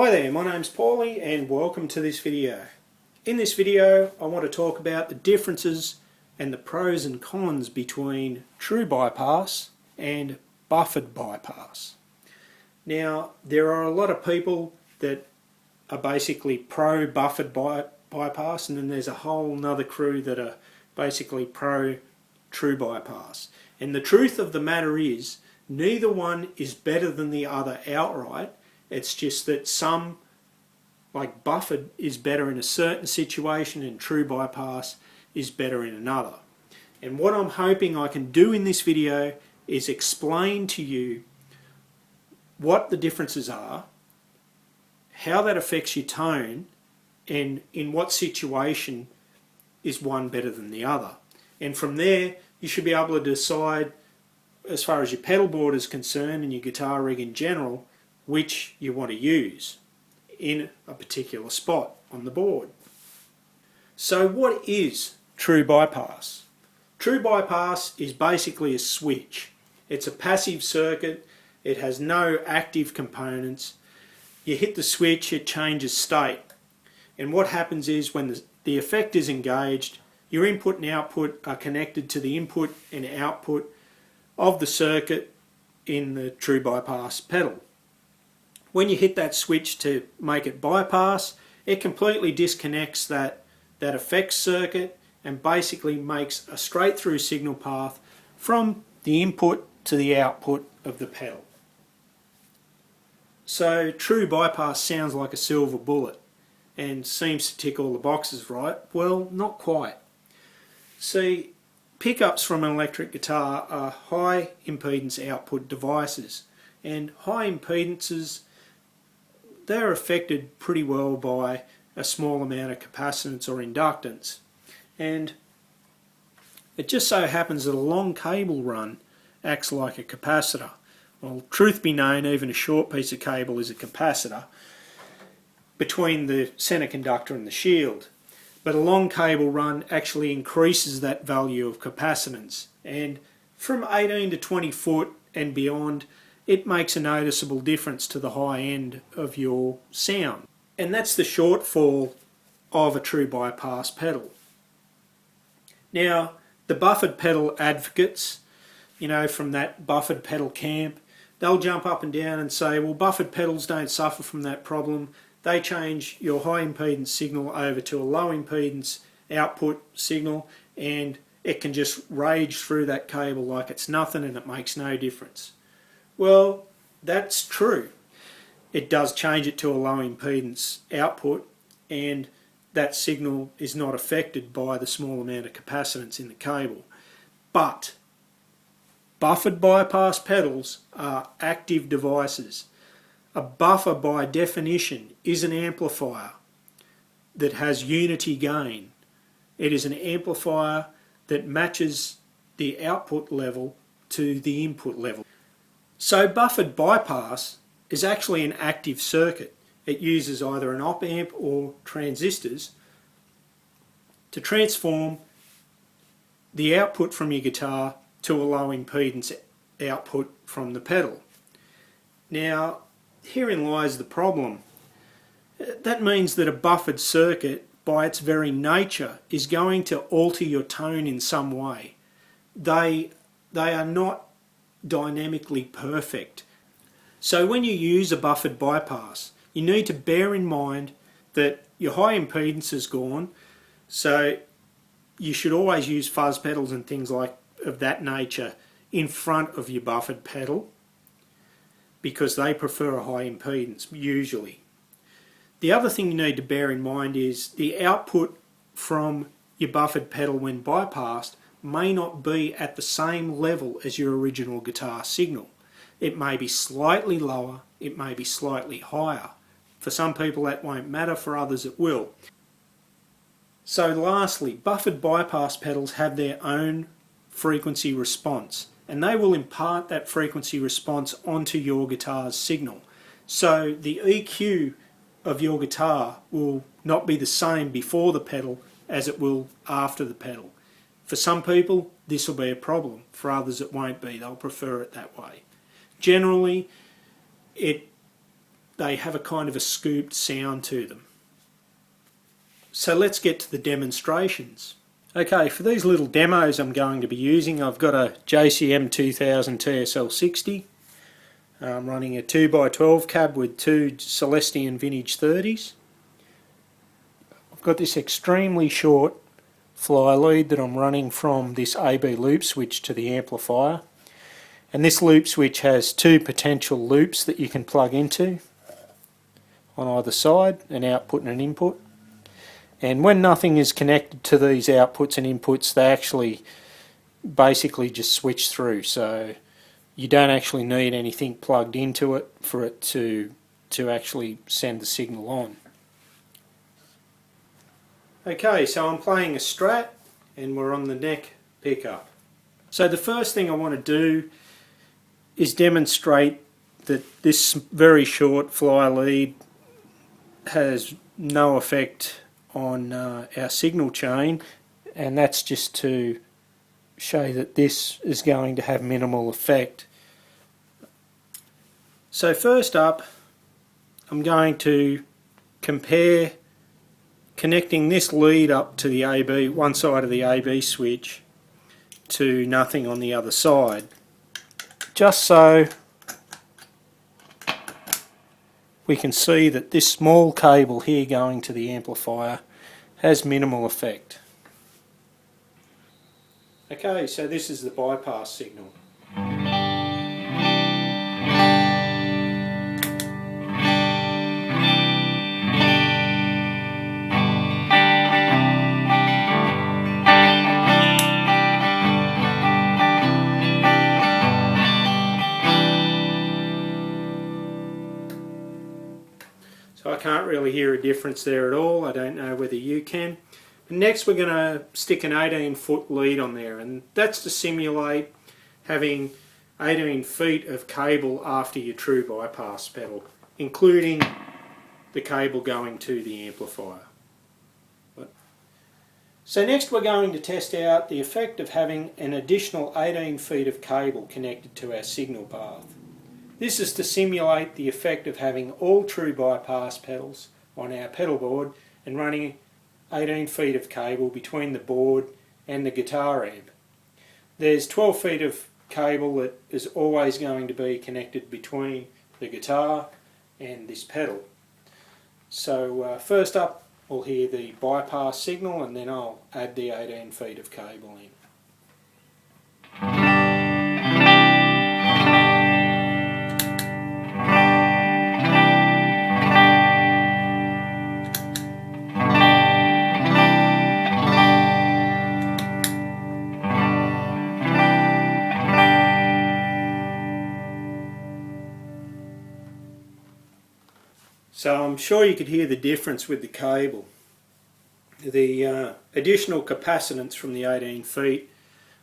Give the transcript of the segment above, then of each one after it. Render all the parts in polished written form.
Hi there, my name's Paulie and welcome to this video. In this video I want to talk about the differences and the pros and cons between true bypass and buffered bypass. Now there are a lot of people that are basically pro buffered bypass, and then there's a whole nother crew that are basically pro true bypass. And the truth of the matter is neither one is better than the other outright. It's just that some, like buffered, is better in a certain situation and true bypass is better in another. And what I'm hoping I can do in this video is explain to you what the differences are, how that affects your tone, and in what situation is one better than the other. And from there you should be able to decide, as far as your pedal board is concerned and your guitar rig in general, which you want to use in a particular spot on the board. So what is true bypass? True bypass is basically a switch. It's a passive circuit. It has no active components. You hit the switch, it changes state. And what happens is when the effect is engaged, your input and output are connected to the input and output of the circuit in the true bypass pedal. When you hit that switch to make it bypass, it completely disconnects that effects circuit and basically makes a straight through signal path from the input to the output of the pedal. So true bypass sounds like a silver bullet and seems to tick all the boxes, right? Well, not quite. See, pickups from an electric guitar are high impedance output devices, and high impedances, they're affected pretty well by a small amount of capacitance or inductance. And it just so happens that a long cable run acts like a capacitor. Well, truth be known, even a short piece of cable is a capacitor between the center conductor and the shield. But a long cable run actually increases that value of capacitance. And from 18 to 20 foot and beyond, it makes a noticeable difference to the high end of your sound. And that's the shortfall of a true bypass pedal. Now, the buffered pedal advocates, from that buffered pedal camp, they'll jump up and down and say, well, buffered pedals don't suffer from that problem. They change your high impedance signal over to a low impedance output signal and it can just rage through that cable like it's nothing and it makes no difference. Well, that's true. It does change it to a low impedance output and that signal is not affected by the small amount of capacitance in the cable. But buffered bypass pedals are active devices. A buffer by definition is an amplifier that has unity gain. It is an amplifier that matches the output level to the input level. So buffered bypass is actually an active circuit. It uses either an op amp or transistors to transform the output from your guitar to a low impedance output from the pedal. Now, herein lies the problem. That means that a buffered circuit, by its very nature, is going to alter your tone in some way. They are not dynamically perfect. So when you use a buffered bypass, you need to bear in mind that your high impedance is gone, so you should always use fuzz pedals and things like of that nature in front of your buffered pedal, because they prefer a high impedance usually. The other thing you need to bear in mind is the output from your buffered pedal when bypassed may not be at the same level as your original guitar signal. It may be slightly lower, it may be slightly higher. For some people that won't matter, for others it will. So lastly, buffered bypass pedals have their own frequency response, and they will impart that frequency response onto your guitar's signal. So the EQ of your guitar will not be the same before the pedal as it will after the pedal. For some people this will be a problem, for others it won't be, they'll prefer it that way. Generally it they have a kind of a scooped sound to them. So let's get to the demonstrations. Okay, for these little demos I'm going to be using, I've got a JCM 2000 TSL60. I'm running a 2x12 cab with two Celestion Vintage 30s. I've got this extremely short fly lead that I'm running from this AB loop switch to the amplifier. And this loop switch has two potential loops that you can plug into on either side, an output and an input. And when nothing is connected to these outputs and inputs, they actually basically just switch through. So you don't actually need anything plugged into it for it to actually send the signal on. Okay, so I'm playing a Strat and we're on the neck pickup. So the first thing I want to do is demonstrate that this very short fly lead has no effect on our signal chain, and that's just to show that this is going to have minimal effect. So first up, I'm going to compare connecting this lead up to the AB, one side of the AB switch, to nothing on the other side, just so we can see that this small cable here going to the amplifier has minimal effect. Okay, so this is the bypass signal. So I can't really hear a difference there at all. I don't know whether you can. And next we're going to stick an 18-foot lead on there, and that's to simulate having 18 feet of cable after your true bypass pedal, including the cable going to the amplifier. So next we're going to test out the effect of having an additional 18 feet of cable connected to our signal path. This is to simulate the effect of having all true bypass pedals on our pedal board and running 18 feet of cable between the board and the guitar amp. There's 12 feet of cable that is always going to be connected between the guitar and this pedal. So first up we'll hear the bypass signal, and then I'll add the 18 feet of cable in. So I'm sure you could hear the difference with the cable. The additional capacitance from the 18 feet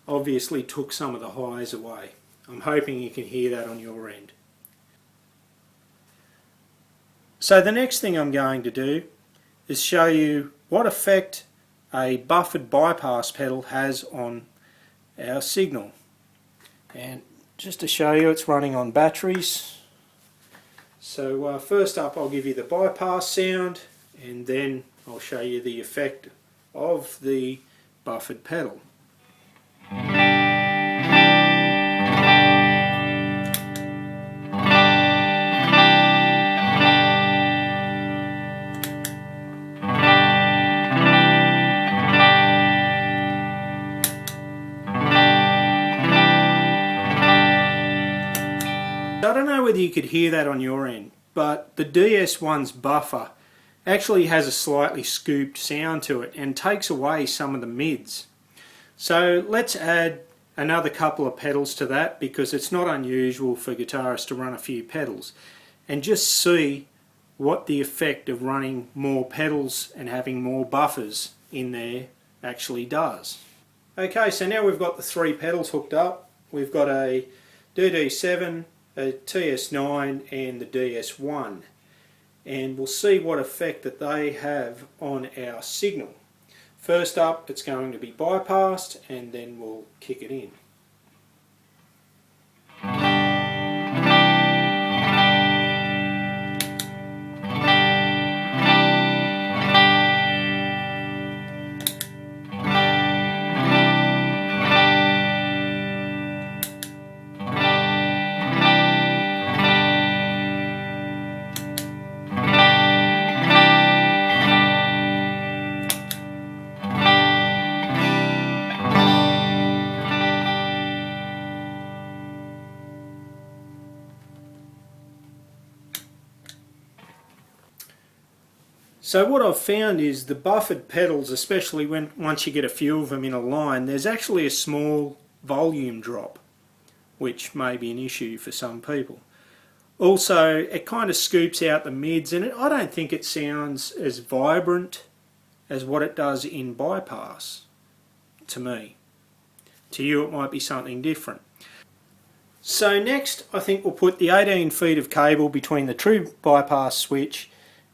obviously took some of the highs away. I'm hoping you can hear that on your end. So the next thing I'm going to do is show you what effect a buffered bypass pedal has on our signal. And just to show you, it's running on batteries. So first up I'll give you the bypass sound, and then I'll show you the effect of the buffered pedal. I don't know whether you could hear that on your end, but the DS1's buffer actually has a slightly scooped sound to it and takes away some of the mids. So let's add another couple of pedals to that, because it's not unusual for guitarists to run a few pedals, and just see what the effect of running more pedals and having more buffers in there actually does. Okay, so now we've got the three pedals hooked up. We've got a DD7, a TS9 and the DS1, and we'll see what effect that they have on our signal. First up, it's going to be bypassed, and then we'll kick it in. So what I've found is the buffered pedals, especially once you get a few of them in a line, there's actually a small volume drop, which may be an issue for some people. Also, it kind of scoops out the mids, and I don't think it sounds as vibrant as what it does in bypass, to me. To you it might be something different. So next I think we'll put the 18 feet of cable between the true bypass switch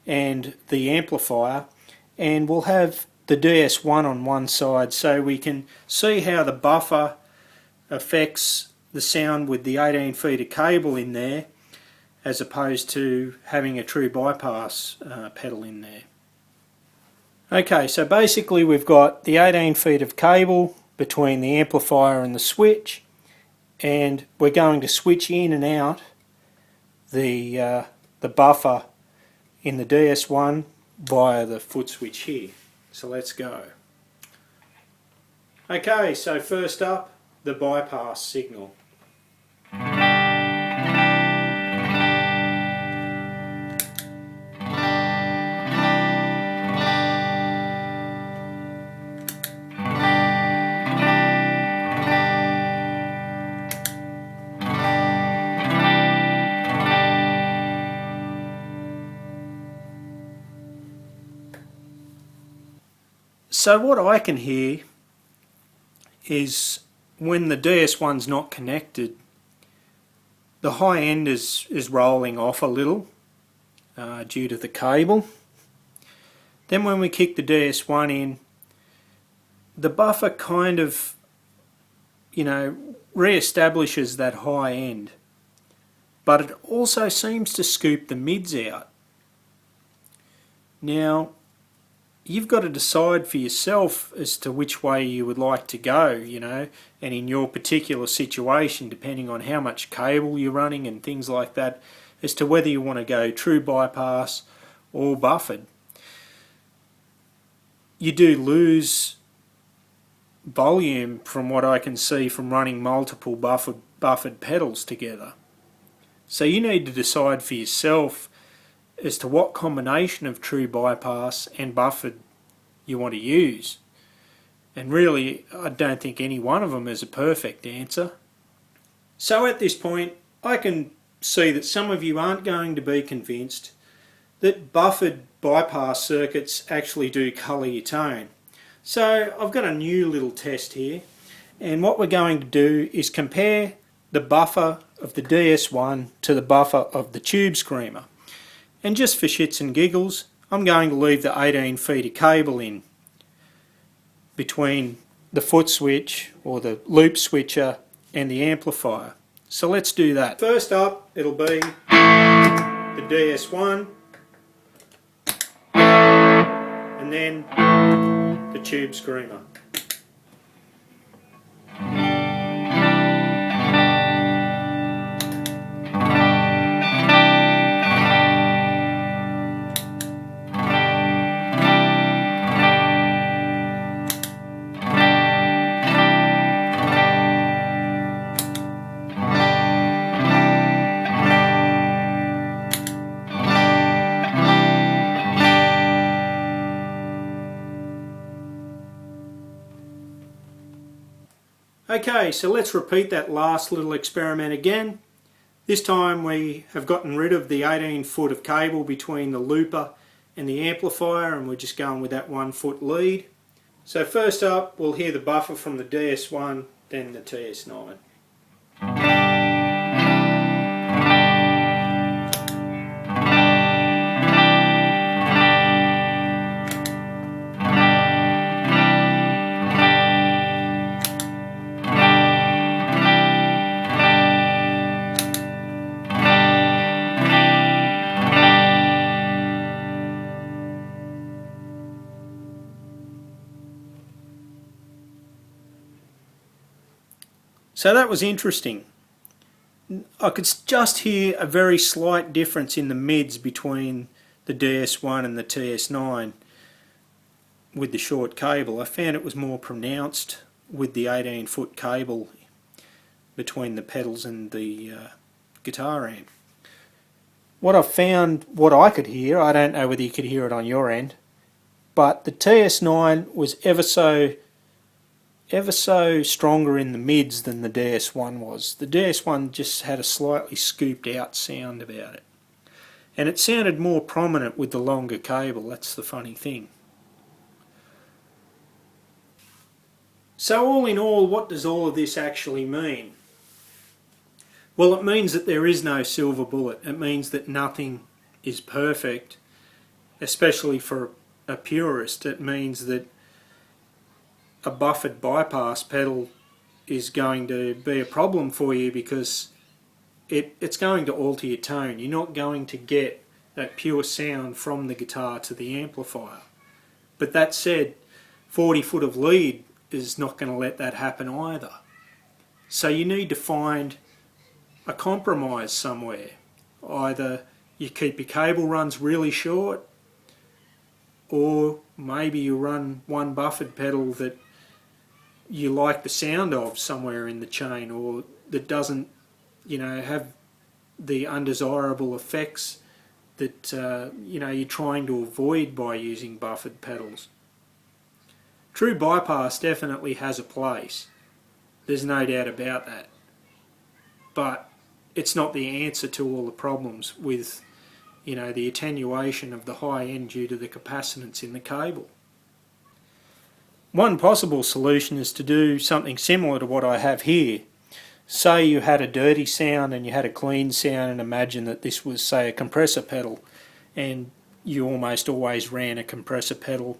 and the amplifier, and we'll have the DS1 on one side so we can see how the buffer affects the sound with the 18 feet of cable in there, as opposed to having a true bypass pedal in there. Okay, so basically we've got the 18 feet of cable between the amplifier and the switch, and we're going to switch in and out the buffer in the DS1 via the foot switch here. So let's go. Okay, so first up, the bypass signal. So what I can hear is when the DS1's not connected, the high end is rolling off a little due to the cable. Then when we kick the DS1 in, the buffer kind of, re-establishes that high end, but it also seems to scoop the mids out. Now, you've got to decide for yourself as to which way you would like to go, and in your particular situation, depending on how much cable you're running and things like that, as to whether you want to go true bypass or buffered. You do lose volume from what I can see from running multiple buffered pedals together. So you need to decide for yourself as to what combination of true bypass and buffered you want to use. And really, I don't think any one of them is a perfect answer. So at this point, I can see that some of you aren't going to be convinced that buffered bypass circuits actually do colour your tone. So I've got a new little test here, and what we're going to do is compare the buffer of the DS1 to the buffer of the Tube Screamer. And just for shits and giggles, I'm going to leave the 18 feet of cable in between the foot switch or the loop switcher and the amplifier. So let's do that. First up, it'll be the DS1 and then the Tube Screamer. Okay, so let's repeat that last little experiment again. This time we have gotten rid of the 18 foot of cable between the looper and the amplifier, and we're just going with that 1 foot lead. So first up, we'll hear the buffer from the DS1, then the TS9. So that was interesting. I could just hear a very slight difference in the mids between the DS1 and the TS9 with the short cable. I found it was more pronounced with the 18 foot cable between the pedals and the guitar amp. what I found, what I could hear, I don't know whether you could hear it on your end, but the TS9 was ever so stronger in the mids than the DS1 was. The DS1 just had a slightly scooped out sound about it. And it sounded more prominent with the longer cable, that's the funny thing. So all in all, what does all of this actually mean? Well, it means that there is no silver bullet. It means that nothing is perfect, especially for a purist. It means that a buffered bypass pedal is going to be a problem for you because it's going to alter your tone. You're not going to get that pure sound from the guitar to the amplifier. But that said, 40 foot of lead is not going to let that happen either. So you need to find a compromise somewhere. Either you keep your cable runs really short, or maybe you run one buffered pedal that you like the sound of somewhere in the chain, or that doesn't, have the undesirable effects that you're trying to avoid by using buffered pedals. True bypass definitely has a place. There's no doubt about that. But it's not the answer to all the problems with, the attenuation of the high end due to the capacitance in the cable. One possible solution is to do something similar to what I have here. Say you had a dirty sound and you had a clean sound, and imagine that this was, say, a compressor pedal, and you almost always ran a compressor pedal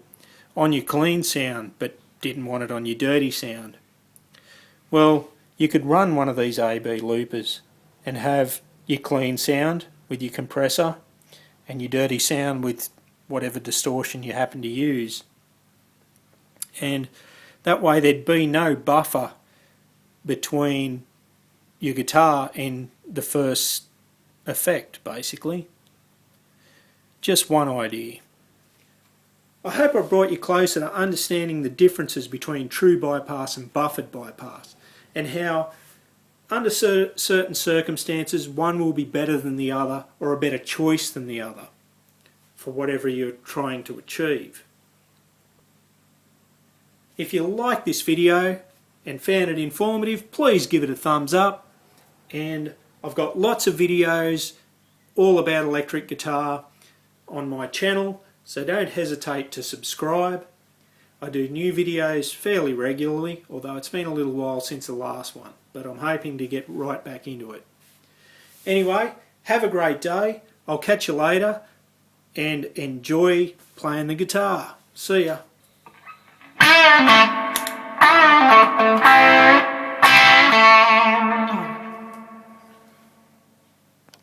on your clean sound but didn't want it on your dirty sound. Well, you could run one of these AB loopers and have your clean sound with your compressor and your dirty sound with whatever distortion you happen to use. And that way there'd be no buffer between your guitar and the first effect, basically. Just one idea. I hope I brought you closer to understanding the differences between true bypass and buffered bypass, and how under certain circumstances one will be better than the other, or a better choice than the other for whatever you're trying to achieve. If you like this video and found it informative, please give it a thumbs up. And I've got lots of videos all about electric guitar on my channel, so don't hesitate to subscribe. I do new videos fairly regularly, although it's been a little while since the last one, but I'm hoping to get right back into it. Anyway, have a great day. I'll catch you later, and enjoy playing the guitar. See ya.